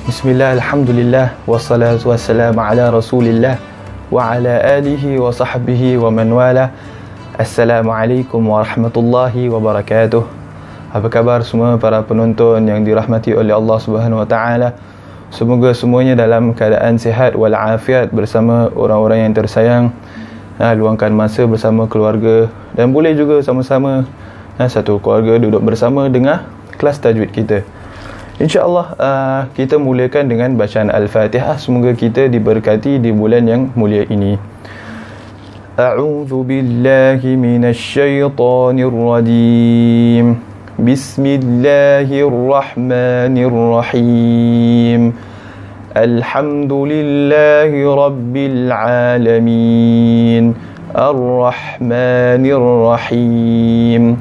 Bismillah, alhamdulillah, wassalatu wassalamu ala rasulillah wa ala alihi wa sahbihi wa man wala. Assalamualaikum warahmatullahi wabarakatuh. Apa khabar semua para penonton yang dirahmati oleh Allah Subhanahu wa taala? Semoga semuanya dalam keadaan sihat walafiat bersama orang-orang yang tersayang. Luangkan masa bersama keluarga dan boleh juga sama-sama satu keluarga duduk bersama dengar kelas tajwid kita. InsyaAllah kita mulakan dengan bacaan Al-Fatihah. Semoga kita diberkati di bulan yang mulia ini. A'udzu billahi minasy syaithanir rajim. Bismillahirrahmanirrahim. Alhamdulillahi rabbil alamin. Ar-Rahmanir Rahim.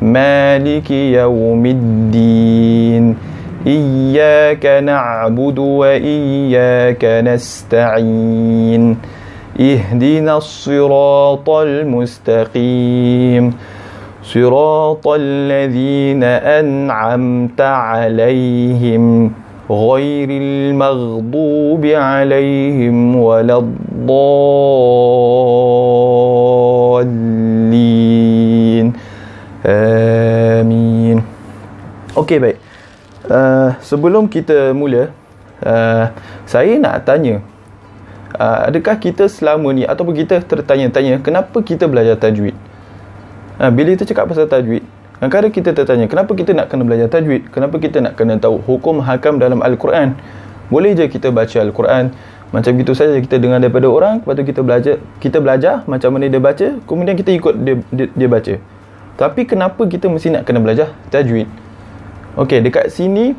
Maliki yaumiddin. Iyyaka na'budu wa iyyaka nasta'in. Ihdinas siratal mustaqim. Siratal ladzina an'amta 'alaihim ghairil maghdubi 'alaihim waladdallin. Amin. Okey, baik. Sebelum kita mula, saya nak tanya, adakah kita selama ni ataupun kita tertanya-tanya kenapa kita belajar tajwid? Bila kita cakap pasal tajwid, kadang-kadang kita tertanya kenapa kita nak kena belajar tajwid, kenapa kita nak kena tahu hukum hakam dalam Al-Quran. Boleh je kita baca Al-Quran macam gitu saja, kita dengar daripada orang, lepas tu kita belajar macam mana dia baca, kemudian kita ikut dia baca. Tapi kenapa kita mesti nak kena belajar tajwid? Okey, dekat sini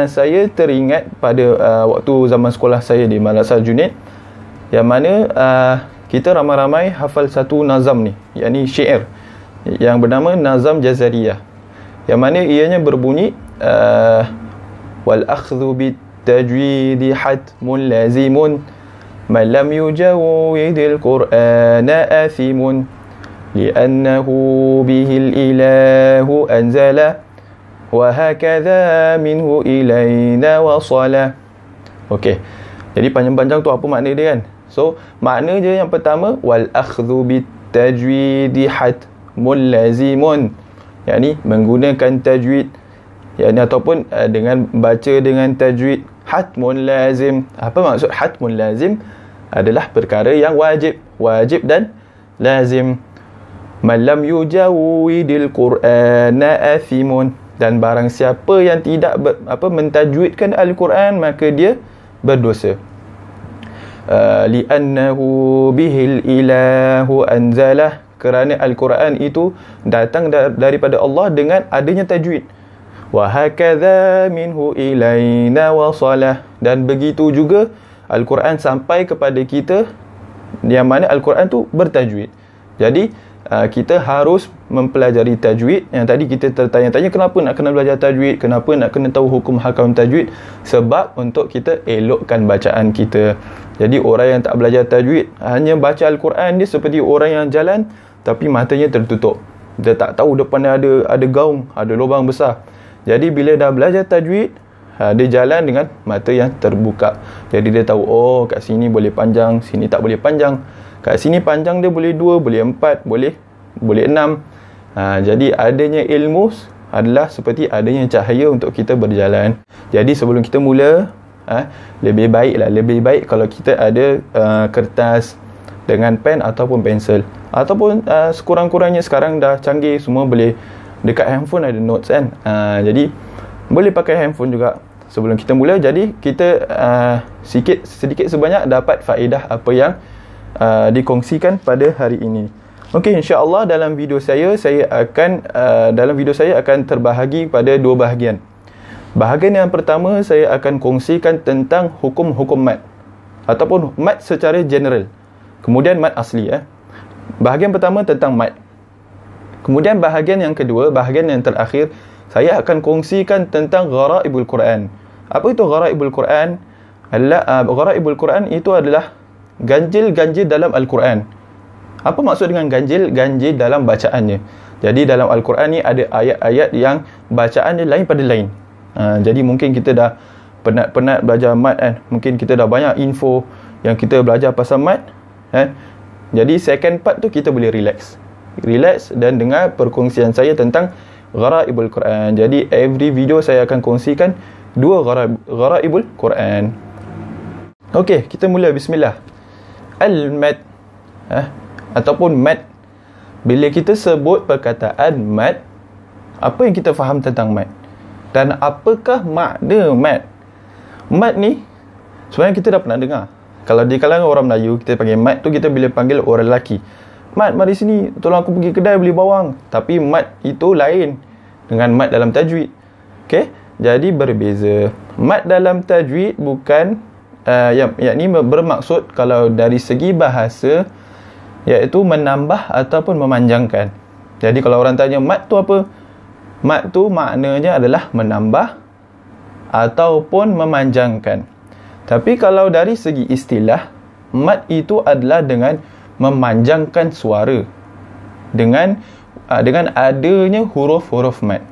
saya teringat pada waktu zaman sekolah saya di Madrasah Junaid, yang mana kita ramai-ramai hafal satu nazam ni, yakni syair yang bernama Nazam Jazariyah, yang mana ianya berbunyi wal akhdhu bit tajwidi hatmun lazimun man lam yujawwidil qur'ana athimun li'annahu bihil ilahu anzala wa hakadha minhu ilaina wasala. Okey, jadi panjang-panjang tu apa makna dia kan? So makna dia yang pertama, wal akhdhu bit tajwidi hatmun lazimun, yakni menggunakan tajwid, yakni ataupun dengan baca dengan tajwid hatmun lazim. Apa maksud hatmun lazim? Adalah perkara yang wajib dan lazim. Man lam yujawwidil qur'ana athimun, dan barang siapa yang tidak mentajwidkan Al-Quran, maka dia berdosa. Li'annahu bihil ilahu anzalah, kerana Al-Quran itu datang daripada Allah dengan adanya tajwid. Wa hakadha minhu ilaina wasalah, dan begitu juga Al-Quran sampai kepada kita, yang mana Al-Quran tu bertajwid. Jadi kita harus mempelajari tajwid. Yang tadi kita tertanya-tanya kenapa nak kena belajar tajwid, kenapa nak kena tahu hukum hakam tajwid? Sebab untuk kita elokkan bacaan kita. Jadi orang yang tak belajar tajwid, hanya baca Al-Quran, dia seperti orang yang jalan tapi matanya tertutup. Dia tak tahu depan ada gaung, ada lubang besar. Jadi bila dah belajar tajwid, dia jalan dengan mata yang terbuka. Jadi dia tahu, oh kat sini boleh panjang, sini tak boleh panjang. Kat sini panjang dia boleh 2, boleh 4, boleh 6. Jadi adanya ilmu adalah seperti adanya cahaya untuk kita berjalan. Jadi sebelum kita mula, lebih baik kalau kita ada kertas dengan pen ataupun pensel, ataupun sekurang-kurangnya sekarang dah canggih, semua boleh dekat handphone ada notes kan. Jadi boleh pakai handphone juga sebelum kita mula. Jadi kita sedikit sebanyak dapat faedah apa yang dikongsikan pada hari ini. Okey, insya-Allah dalam video saya akan terbahagi pada dua bahagian. Bahagian yang pertama, saya akan kongsikan tentang hukum-hukum mat ataupun mat secara general. Kemudian mat asli. Bahagian pertama tentang mat. Kemudian bahagian yang kedua, bahagian yang terakhir, saya akan kongsikan tentang gharaibul Quran. Apa itu gharaibul Quran? Gharaibul Quran itu adalah ganjil-ganjil dalam Al-Quran. Apa maksud dengan ganjil? Ganjil dalam bacaannya. Jadi dalam Al-Quran ni ada ayat-ayat yang bacaannya lain pada lain. Jadi mungkin kita dah penat-penat belajar mat kan, mungkin kita dah banyak info yang kita belajar pasal mat kan. Jadi second part tu kita boleh relax dan dengar perkongsian saya tentang Gharaibul Quran. Jadi every video saya akan kongsikan 2 Gharaibul Quran. Okey, kita mula. Bismillah. Al-mad ataupun mad. Bila kita sebut perkataan mad, apa yang kita faham tentang mad? Dan apakah makna mad? Mad ni sebenarnya kita dah pernah dengar. Kalau di kalangan orang Melayu, kita panggil mad tu, kita bila panggil orang lelaki, mat, mari sini, tolong aku pergi kedai beli bawang. Tapi mat itu lain dengan mat dalam tajwid. Okey, jadi berbeza. Mat dalam tajwid bukan yakni bermaksud kalau dari segi bahasa, iaitu menambah ataupun memanjangkan. Jadi kalau orang tanya mat tu apa? Mat tu maknanya adalah menambah ataupun memanjangkan. Tapi kalau dari segi istilah, mat itu adalah dengan memanjangkan suara dengan adanya huruf-huruf mat.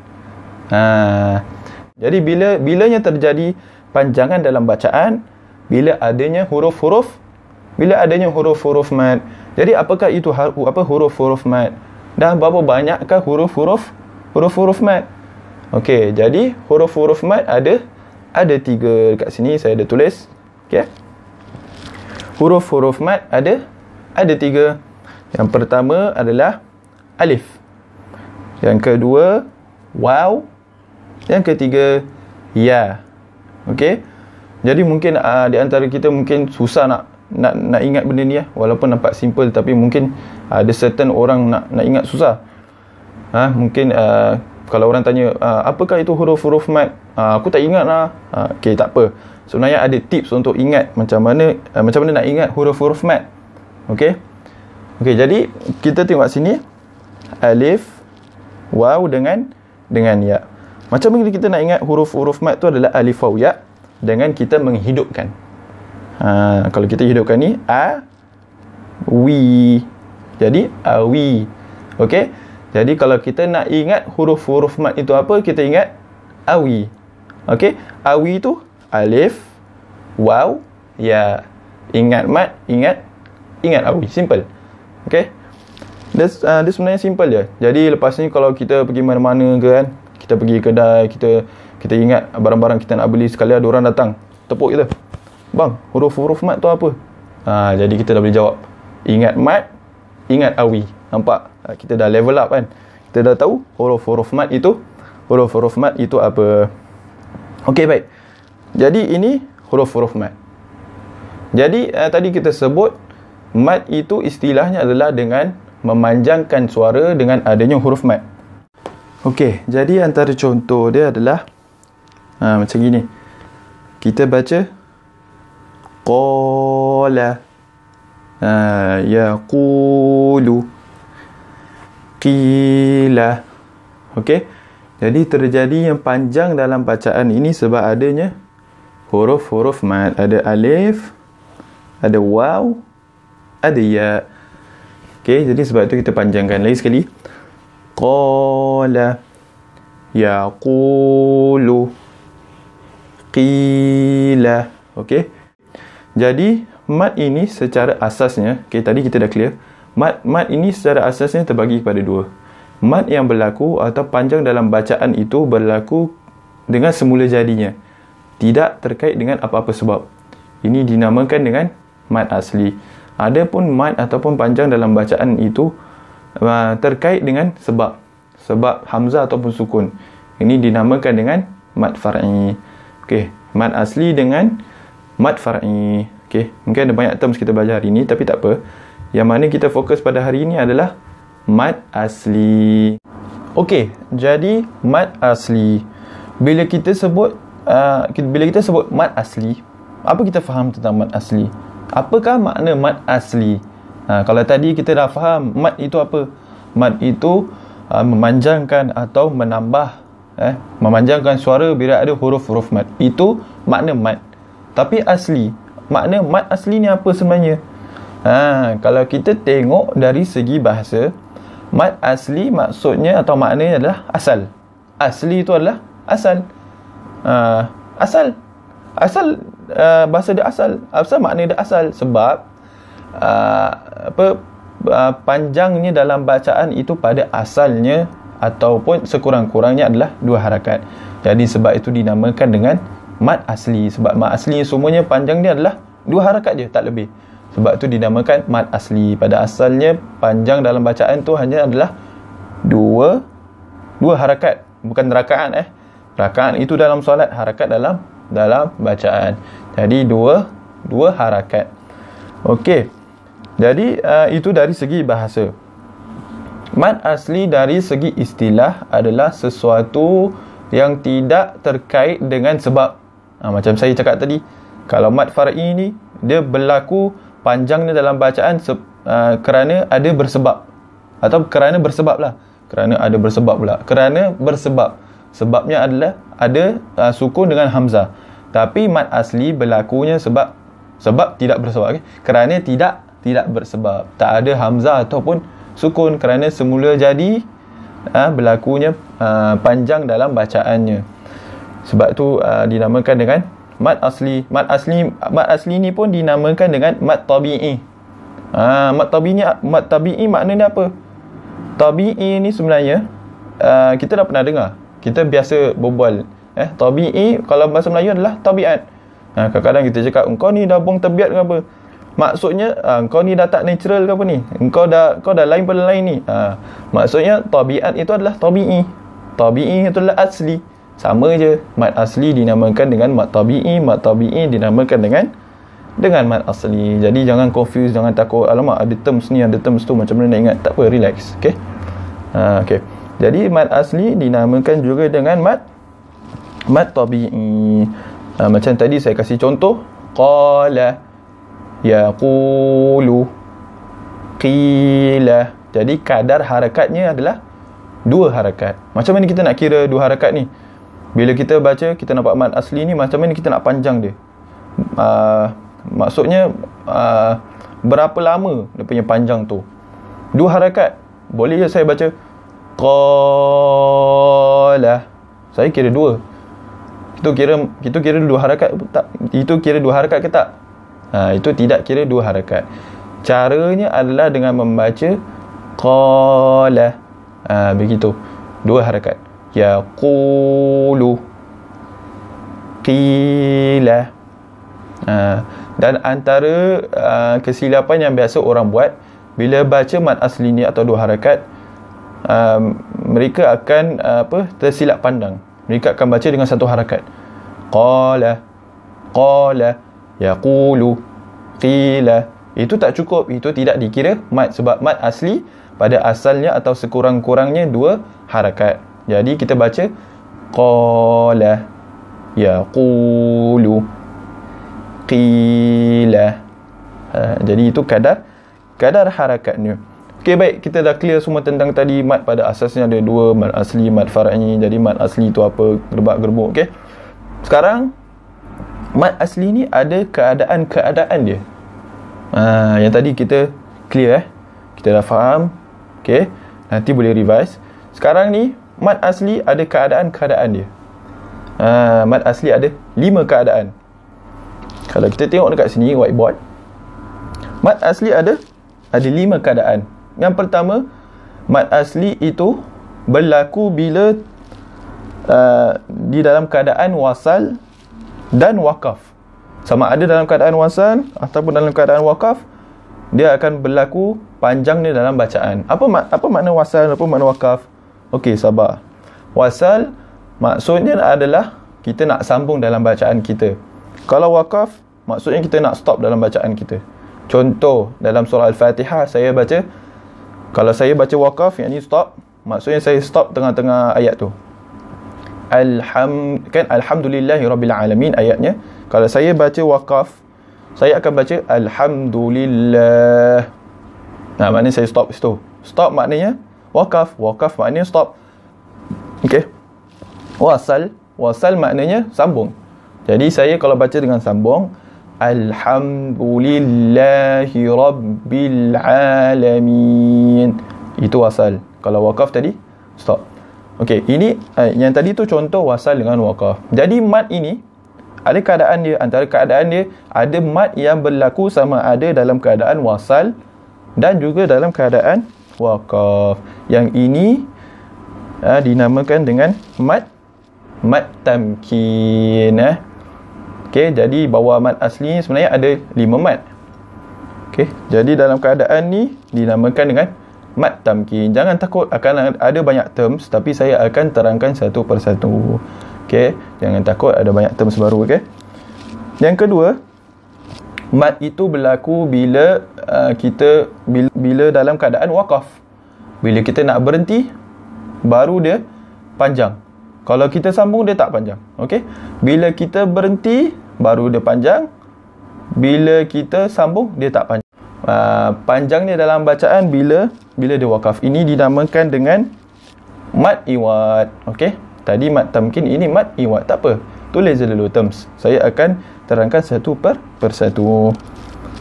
Jadi bilanya terjadi panjangan dalam bacaan, bila adanya huruf-huruf mat. Jadi apakah itu huruf-huruf mat? Dan berapa banyakkah huruf-huruf mat? Okey, jadi huruf-huruf mat ada 3 dekat sini saya ada tulis. Okey. Huruf-huruf mat ada 3. Yang pertama adalah alif. Yang kedua waw. Yang ketiga ya. Okey. Jadi mungkin di antara kita mungkin susah nak ingat benda ni walaupun nampak simple, tapi mungkin ada certain orang nak ingat susah. Mungkin kalau orang tanya apakah itu huruf-huruf mat, aku tak ingat lah. Okey, tak apa. Sebenarnya ada tips untuk ingat macam mana nak ingat huruf-huruf mat. Okey. Okey, jadi kita tengok sini alif, waw dengan ya. Macam mana kita nak ingat huruf-huruf mat tu adalah alif, waw, ya, dengan kita menghidupkan. Kalau kita hidupkan ni wi. Jadi awi. Okey. Jadi kalau kita nak ingat huruf-huruf mat itu apa, kita ingat awi. Okey, awi tu alif, waw, ya. Ingat mat, ingat awi. Simple. Okey. Dia sebenarnya simple je. Jadi lepas ni kalau kita pergi mana-mana ke kan, kita pergi kedai, kita ingat barang-barang kita nak beli, sekali ada orang datang tepuk kita, bang, huruf-huruf mat tu apa? Jadi kita dah boleh jawab, ingat mat, ingat awi. Nampak? Kita dah level up kan. Kita dah tahu huruf-huruf mat itu apa. Okey, baik. Jadi ini huruf-huruf mat. Jadi tadi kita sebut mat itu istilahnya adalah dengan memanjangkan suara dengan adanya huruf mat. Okey, jadi antara contoh dia adalah macam gini. Kita baca qala, yaqulu, qila. Okey. Jadi terjadi yang panjang dalam bacaan ini sebab adanya huruf-huruf mat. Ada alif, ada waw, ada ya. Okey, jadi sebab itu kita panjangkan. Lagi sekali. Qala, yaqulu, qila. Okey. Jadi mat ini secara asasnya, okey, tadi kita dah clear. Mat ini secara asasnya terbagi kepada 2. Mat yang berlaku atau panjang dalam bacaan itu berlaku dengan semula jadinya, tidak terkait dengan apa-apa sebab. Ini dinamakan dengan mat asli. Adapun mat ataupun panjang dalam bacaan itu terkait dengan sebab hamzah ataupun sukun. Ini dinamakan dengan mat far'i. Okey, mat asli dengan mat far'i. Okey, mungkin ada banyak terms kita belajar hari ini, tapi tak apa. Yang mana kita fokus pada hari ini adalah mat asli. Okey, jadi mat asli. Bila kita sebut mat asli, apa kita faham tentang mat asli? Apakah makna mat asli? Kalau tadi kita dah faham mat itu apa? Mat itu memanjangkan atau menambah, memanjangkan suara bila ada huruf-huruf mat. Itu makna mat. Tapi asli, makna mat asli ni apa sebenarnya? Kalau kita tengok dari segi bahasa, mat asli maksudnya atau maknanya adalah asal. Asli itu adalah asal. Asal. Asal, bahasa dia asal. Asal makna dia asal. Sebab panjangnya dalam bacaan itu pada asalnya ataupun sekurang-kurangnya adalah 2 harakat. Jadi sebab itu dinamakan dengan mad asli. Sebab mad asli semuanya panjang dia adalah 2 harakat je, tak lebih. Sebab itu dinamakan mad asli. Pada asalnya panjang dalam bacaan tu hanya adalah 2 harakat. Bukan rakaat Rakaat itu dalam solat, harakat dalam bacaan. Jadi dua harakat. Okey. Jadi itu dari segi bahasa. Mad asli dari segi istilah adalah sesuatu yang tidak terkait dengan sebab. Macam saya cakap tadi, kalau mad far'i ni dia berlaku panjangnya dalam bacaan kerana ada bersebab, atau kerana bersebab lah. Kerana ada bersebab pula. Kerana bersebab. Sebabnya adalah ada sukun dengan hamzah. Tapi mad asli berlakunya sebab tidak bersebab. Okay? Kerana tidak bersebab. Tak ada hamzah ataupun sukun. Kerana semula jadi berlakunya panjang dalam bacaannya. Sebab tu dinamakan dengan mad asli. Mad asli ni pun dinamakan dengan mad tabi'i. Mad tabi'i maknanya apa? Tabi'i ni sebenarnya kita dah pernah dengar. Kita biasa berbual tabi'i kalau bahasa Melayu adalah tabiat. Kadang-kadang kita cakap engkau ni dah buang tabiat ke apa. Maksudnya engkau ni dah tak natural ke apa ni. Engkau dah lain pada lain ni. Maksudnya tabiat itu adalah tabi'i. Tabi'i itu adalah asli. Sama je. Mad asli dinamakan dengan mad tabi'i. Mad tabi'i dinamakan dengan mad asli. Jadi jangan confuse, jangan takut alamak ada terms ni, ada terms tu, macam mana nak ingat. Tak apa, relax. Okay. Okay. Jadi mad asli dinamakan juga dengan mad tabi'i. Macam tadi saya kasih contoh, qala, yaqulu, qila. Jadi kadar harakatnya adalah 2 harakat. Macam mana kita nak kira 2 harakat ni? Bila kita baca, kita nampak mad asli ni, macam mana kita nak panjang dia? Maksudnya berapa lama dia punya panjang tu? 2 harakat. Boleh je saya baca qala, saya kira 2. Itu kira 2 harakat tak? Itu kira 2 harakat ke tak? Itu tidak kira 2 harakat. Caranya adalah dengan membaca qala. Begitu. 2 harakat. Yaqulu, qila. Dan antara kesilapan yang biasa orang buat bila baca mad asli ni atau 2 harakat, mereka akan tersilap pandang. Mereka akan baca dengan 1 harakat. Qala, yaqulu, qila. Itu tak cukup. Itu tidak dikira mad. Sebab mad asli pada asalnya atau sekurang-kurangnya 2 harakat. Jadi kita baca qala, yaqulu, qila. Jadi itu kadar harakatnya. Okey, baik, kita dah clear semua tentang tadi. Mad pada asasnya ada 2, mad asli, mad far'i. Jadi mad asli tu apa, gerbak-gerbuk. Okey. Sekarang mad asli ni ada keadaan-keadaan dia. Yang tadi kita clear kita dah faham. Okey, nanti boleh revise. Sekarang ni mad asli ada keadaan-keadaan dia. Mad asli ada 5 keadaan. Kalau kita tengok dekat sini whiteboard, mad asli ada 5 keadaan. Yang pertama, mad asli itu berlaku bila di dalam keadaan wasal dan wakaf. Sama ada dalam keadaan wasal ataupun dalam keadaan wakaf, dia akan berlaku panjangnya dalam bacaan. Apa makna wasal, apa makna wakaf? Okey, sabar. Wasal maksudnya adalah kita nak sambung dalam bacaan kita. Kalau wakaf maksudnya kita nak stop dalam bacaan kita. Contoh dalam surah Al-Fatihah, kalau saya baca wakaf, yang ni stop, maksudnya saya stop tengah-tengah ayat tu. Alhamdulillahi Rabbil Alamin ayatnya. Kalau saya baca wakaf, saya akan baca Alhamdulillah. Maknanya saya stop situ. Stop maknanya wakaf. Wakaf maknanya stop. Okey. Wasal maknanya sambung. Jadi saya kalau baca dengan sambung, Alhamdulillahi Rabbil Alamin, itu wasal. Kalau wakaf tadi stop. Okey, ini yang tadi tu contoh wasal dengan wakaf. Jadi mad ini Ada keadaan dia, antara keadaan dia ada mad yang berlaku sama ada dalam keadaan wasal dan juga dalam keadaan waqaf. Yang ini dinamakan dengan mad tamkin. Okey, jadi bawah mad asli sebenarnya ada 5 mad. Okey, jadi dalam keadaan ni dinamakan dengan mad tamkin. Jangan takut akan ada banyak terms, tapi saya akan terangkan satu persatu. Okey, jangan takut ada banyak terms baru. Okey. Yang kedua, mad itu berlaku bila bila dalam keadaan waqaf. Bila kita nak berhenti baru dia panjang. Kalau kita sambung dia tak panjang. Okey. Bila kita berhenti baru dia panjang. Bila kita sambung dia tak panjang. Panjangnya dalam bacaan bila dia waqaf. Ini dinamakan dengan mad iwad. Okey. Tadi mad tamkin, ini mad iwad. Tak apa. Tulis je dulu terms. Saya akan terangkan satu persatu.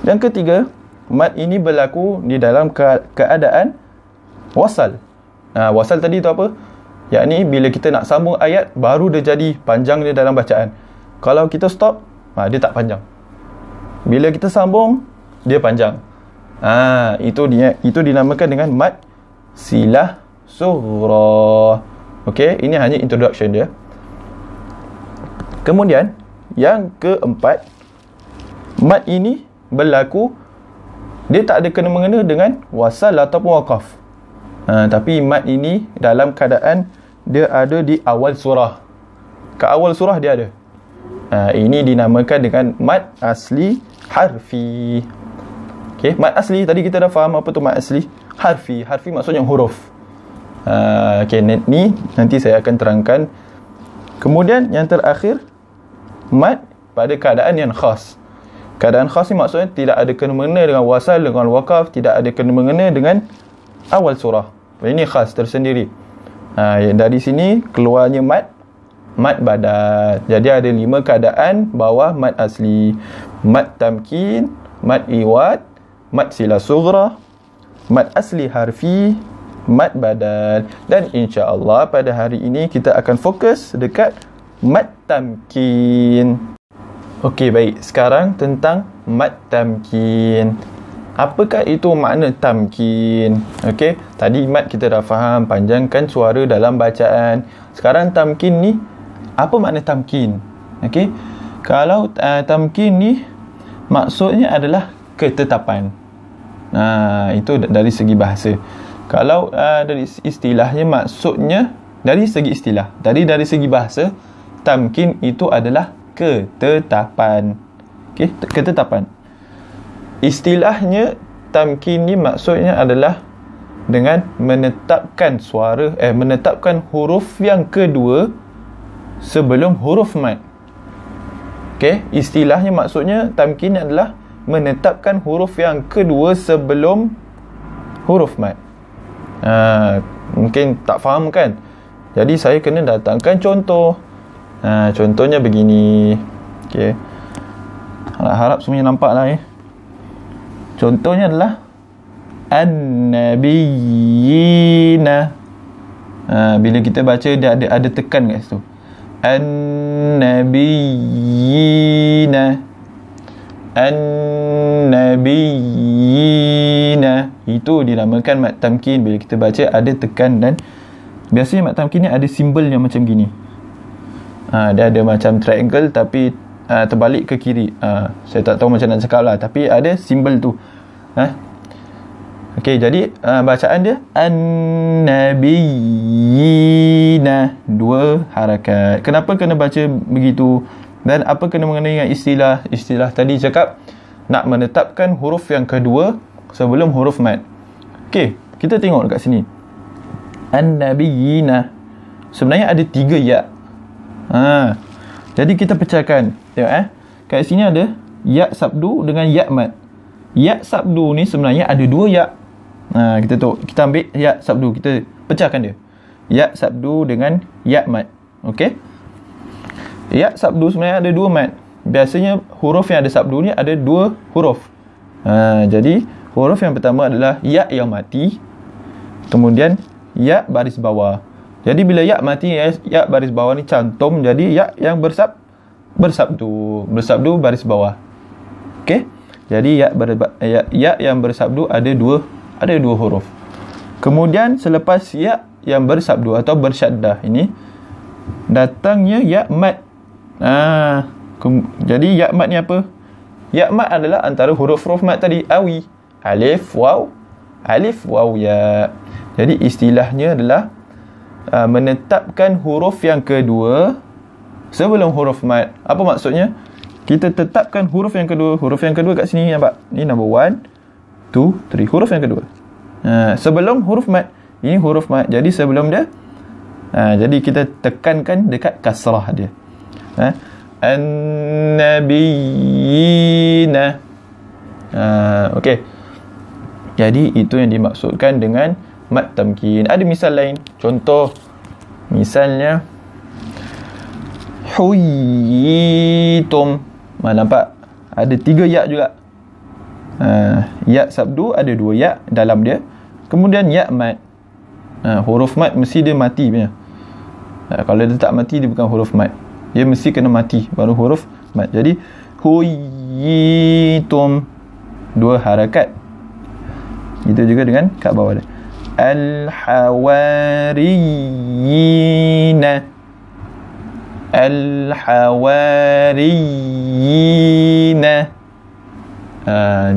Yang ketiga, mad ini berlaku di dalam keadaan wasal. Wasal tadi tu apa? Yakni bila kita nak sambung ayat baru dia jadi panjang dia dalam bacaan. Kalau kita stop, dia tak panjang. Bila kita sambung, dia panjang. Itu dinamakan dengan mad silah sughra. Okey, ini hanya introduction dia. Kemudian yang keempat, mad ini berlaku dia tak ada kena-mengena dengan wasal ataupun waqaf. Tapi mad ini dalam keadaan dia ada di awal surah. Ke awal surah dia ada. Ini dinamakan dengan mad asli harfi. Okey, mad asli tadi kita dah faham apa tu mad asli. Harfi maksudnya huruf. Okey, ni nanti saya akan terangkan. Kemudian yang terakhir, mad pada keadaan yang khas. Keadaan khas ni maksudnya tidak ada kena-mengena dengan wasal, dengan waqaf, tidak ada kena-mengena dengan awal surah. Ini khas tersendiri. Dari sini keluarnya mad badal. Jadi ada 5 keadaan bawah mad asli. Mad tamkin, mad iwad, mad silah sughra, mad asli harfi, mad badal. Dan insya-Allah pada hari ini kita akan fokus dekat mad tamkin. Okey, baik. Sekarang tentang mad tamkin. Apakah itu makna tamkin? Okey, tadi mad kita dah faham, panjangkan suara dalam bacaan. Sekarang tamkin ni, apa makna tamkin? Okey, kalau tamkin ni maksudnya adalah ketetapan. Itu dari segi bahasa. Kalau dari istilahnya, maksudnya dari segi istilah. Dari segi bahasa, tamkin itu adalah ketetapan. Okey, ketetapan. Istilahnya tamkin ni maksudnya adalah dengan menetapkan suara menetapkan huruf yang kedua sebelum huruf mad. Okey, istilahnya maksudnya tamkin adalah menetapkan huruf yang kedua sebelum huruf mad. Mungkin tak faham kan? Jadi saya kena datangkan contoh. Contohnya begini. Okey. Harap semuanya nampak lah Contohnya adalah An-Nabiyina. Bila kita baca dia ada tekan kat situ. An-Nabiyina. An-Nabiyina. Itu dinamakan mad tamkin. Bila kita baca ada tekan, dan biasanya mad tamkin ni ada simbolnya macam gini. Dia ada macam triangle tapi terbalik ke kiri. Saya tak tahu macam nak cakap lah, tapi ada simbol tu. Okey, jadi bacaan dia An-Nabiyina, 2 harakat. Kenapa kena baca begitu? Dan apa kena mengenai dengan istilah? Istilah tadi cakap nak menetapkan huruf yang kedua sebelum huruf mad. Okey, kita tengok dekat sini. An-Nabiyina sebenarnya ada 3 ya. Jadi kita pecahkan. Tengok kat sini ada ya sabdu dengan ya mad. Ya sabdu ni sebenarnya ada 2 ya. Kita ambil ya sabdu, kita pecahkan dia. Ya sabdu dengan ya mad. Okey. Ya sabdu sebenarnya ada 2 mad. Biasanya huruf yang ada sabdu ni ada 2 huruf. Jadi huruf yang pertama adalah ya yang mati. Kemudian ya baris bawah. Jadi bila ya mati, ya baris bawah ni cantum, jadi ya yang bersabdu baris bawah. Okey, jadi ya yang bersabdu ada dua huruf. Kemudian selepas ya yang bersabdu atau bersyaddah ini datangnya ya mat. Jadi ya mat ni apa? Ya mat adalah antara huruf-huruf mat tadi, awi, alif, waw, ya. Jadi istilahnya adalah menetapkan huruf yang kedua sebelum huruf mat. Apa maksudnya? Kita tetapkan huruf yang kedua. Huruf yang kedua kat sini nampak? Ni number 1, 2, 3. Huruf yang kedua. Sebelum huruf mat. Ini huruf mat. Jadi sebelum dia, jadi kita tekankan dekat kasrah dia. An-nabiyina. Okey. Jadi itu yang dimaksudkan dengan mat tamkin. Ada misal lain. Contoh misalnya huyitum. Nampak? Ada 3 ya juga. Ya sabdu ada 2 ya dalam dia. Kemudian ya mat. Huruf mat mesti dia mati punya. Kalau dia tak mati, dia bukan huruf mat. Dia mesti kena mati baru huruf mat. Jadi huyitum 2 harakat. Itu juga dengan kat bawah dia. Al-hawariyina.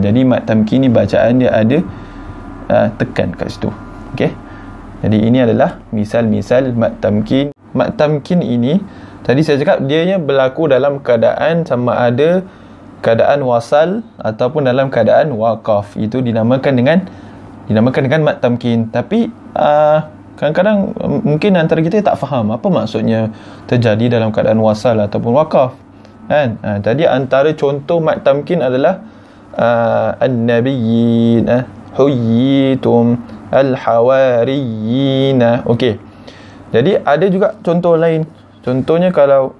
Jadi mat tamkin ni bacaan dia ada tekan kat situ. Okey. Jadi ini adalah misal-misal mat tamkin. Mat tamkin ini tadi saya cakap dianya berlaku dalam keadaan sama ada keadaan wasal ataupun dalam keadaan waqaf. Itu dinamakan dengan mat tamkin. Tapi kadang-kadang mungkin antara kita tak faham apa maksudnya terjadi dalam keadaan wasal ataupun waqaf. Kan? Tadi antara contoh mat tamkin adalah an-nabiyyin, huyitum, al-hawariyina. Okey. Jadi ada juga contoh lain. Contohnya kalau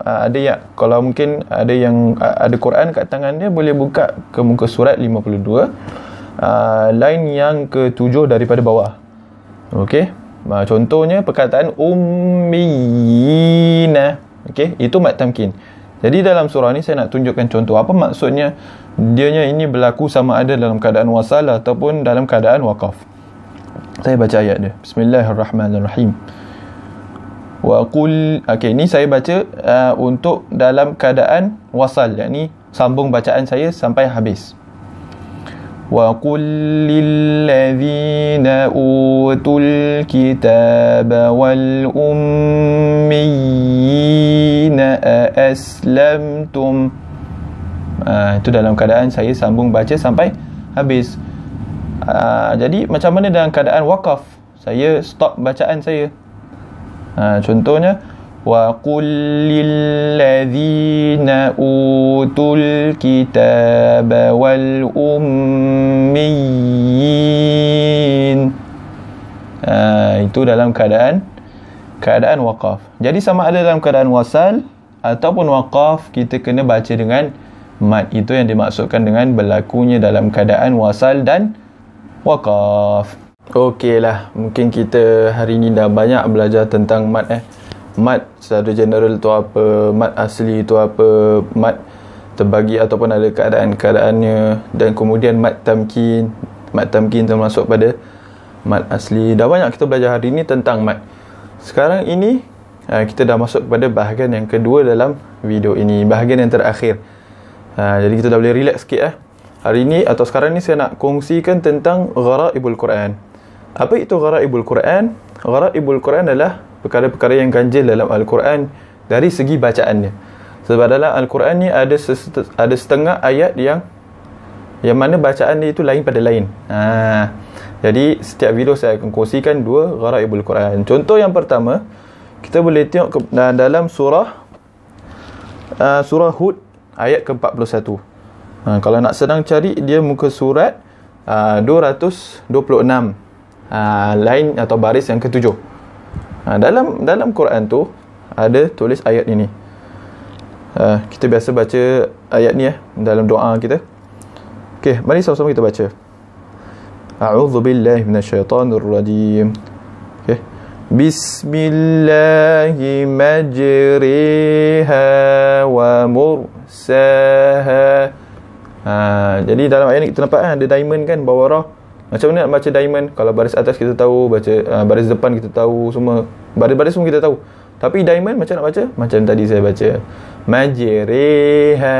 kalau mungkin ada yang ada Quran kat tangan dia, boleh buka ke muka surat 52, line yang ke-7 daripada bawah. Okey. Contohnya perkataan ummiyina. Okey, itu mat tamkin. Jadi dalam surah ni saya nak tunjukkan contoh apa maksudnya dianya ini berlaku sama ada dalam keadaan wasal ataupun dalam keadaan waqaf. Saya baca ayat dia. Bismillahirrahmanirrahim. Wa qul. Okey, ni saya baca untuk dalam keadaan wasal, yakni sambung bacaan saya sampai habis. Wa qul lil ladzina utul kitaba wal ummiyina aslamtum. Itu dalam keadaan saya sambung baca sampai habis. Jadi macam mana dalam keadaan waqaf? Saya stop bacaan saya. Contohnya wa qul lil ladzina utul kitaba wal ummiyin. Itu dalam keadaan waqaf. Jadi sama ada dalam keadaan wasal ataupun waqaf, kita kena baca dengan mat. Itu yang dimaksudkan dengan berlakunya dalam keadaan wasal dan waqaf. Okeylah, mungkin kita hari ni dah banyak belajar tentang mat. Mat secara general tu apa, mat asli tu apa, mat terbagi ataupun ada keadaan-keadaannya, dan kemudian mat tamkin. Mat tamkin termasuk pada mat asli. Dah banyak kita belajar hari ni tentang mat. Sekarang ini kita dah masuk kepada bahagian yang kedua dalam video ini, bahagian yang terakhir. Jadi kita dah boleh relax sikit. Hari ni atau sekarang ni saya nak kongsikan tentang gharaibul Quran. Apa itu gharaibul Quran? Gharaibul Quran adalah perkara-perkara yang ganjil dalam Al-Quran dari segi bacaannya. Sebab dalam Al-Quran ni ada setengah ayat yang mana bacaan dia itu lain pada lain. Jadi setiap video saya akan kongsikan 2 gharaibul Quran. Contoh yang pertama, kita boleh tengok dalam surah Hud ayat ke-41. Kalau nak senang cari, dia muka surat 226, line atau baris yang ke-7. Dalam Quran tu ada tulis ayat ini. Kita biasa baca ayat ni dalam doa kita. Okey, mari sama-sama kita baca. A'udzubillahi minasyaitonirrajim. Okey. Bismillahi majriha wa mursaha. Jadi dalam ayat ni kita nampak ada diamond kan, bawah ra. Macam mana nak baca diamond? Kalau baris atas kita tahu, baca baris depan kita tahu, semua baris-baris semua kita tahu. Tapi diamond macam nak baca? Macam tadi saya baca. Majriha.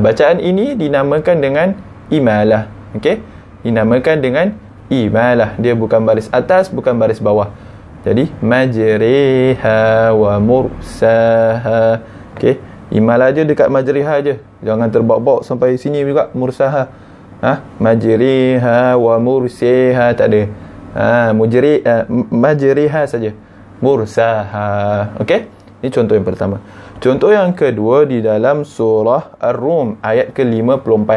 Bacaan ini dinamakan dengan imalah. Okey? Dinamakan dengan imalah. Dia bukan baris atas, bukan baris bawah. Jadi majriha wa mursaha. Okey? Imalah aja dekat majriha aja. Jangan terbawa-bawa sampai sini juga mursaha. Majriha wa mursiha tak ada. Majriha saja. Mursaha. Okey? Ini contoh yang pertama. Contoh yang kedua di dalam surah Ar-Rum ayat ke-54.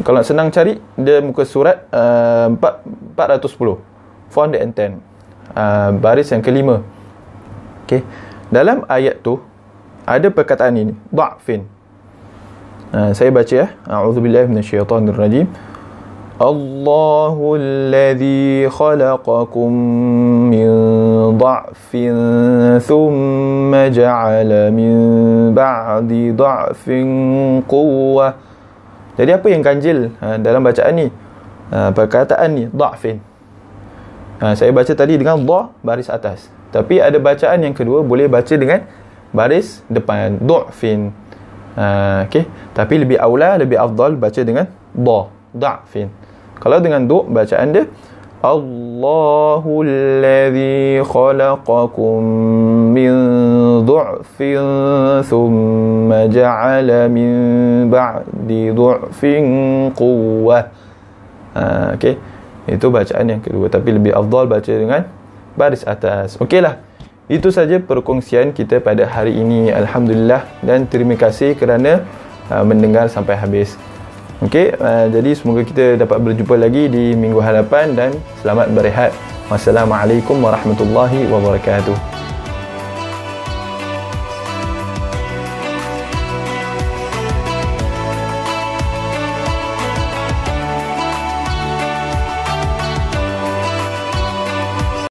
Kalau senang cari, dia muka surat 410. 410. Baris yang kelima. Okey. Dalam ayat tu ada perkataan ini, dha'fin. Saya baca ya. A'udzubillahi minasyaitonirrajim. Allahul ladzi khalaqakum min dha'fin thumma ja'ala min ba'di dha'fin quwwah. Jadi apa yang ganjil dalam bacaan ni? Perkataan ni dha'fin. Saya baca tadi dengan dha baris atas. Tapi ada bacaan yang kedua boleh baca dengan baris depan, dha'fin. Okey, tapi lebih aula, lebih afdal baca dengan dha, dha'fin. Kalau dengan dha bacaan dia Allahul ladzi khalaqakum min dha'fin thumma ja'ala min ba'di dha'fin quwwah. Okey, itu bacaan yang kedua, tapi lebih afdal baca dengan baris atas. Okeylah. Itu saja perkongsian kita pada hari ini. Alhamdulillah, dan terima kasih kerana mendengar sampai habis. Okey, jadi semoga kita dapat berjumpa lagi di minggu hadapan dan selamat berehat. Wassalamualaikum warahmatullahi wabarakatuh.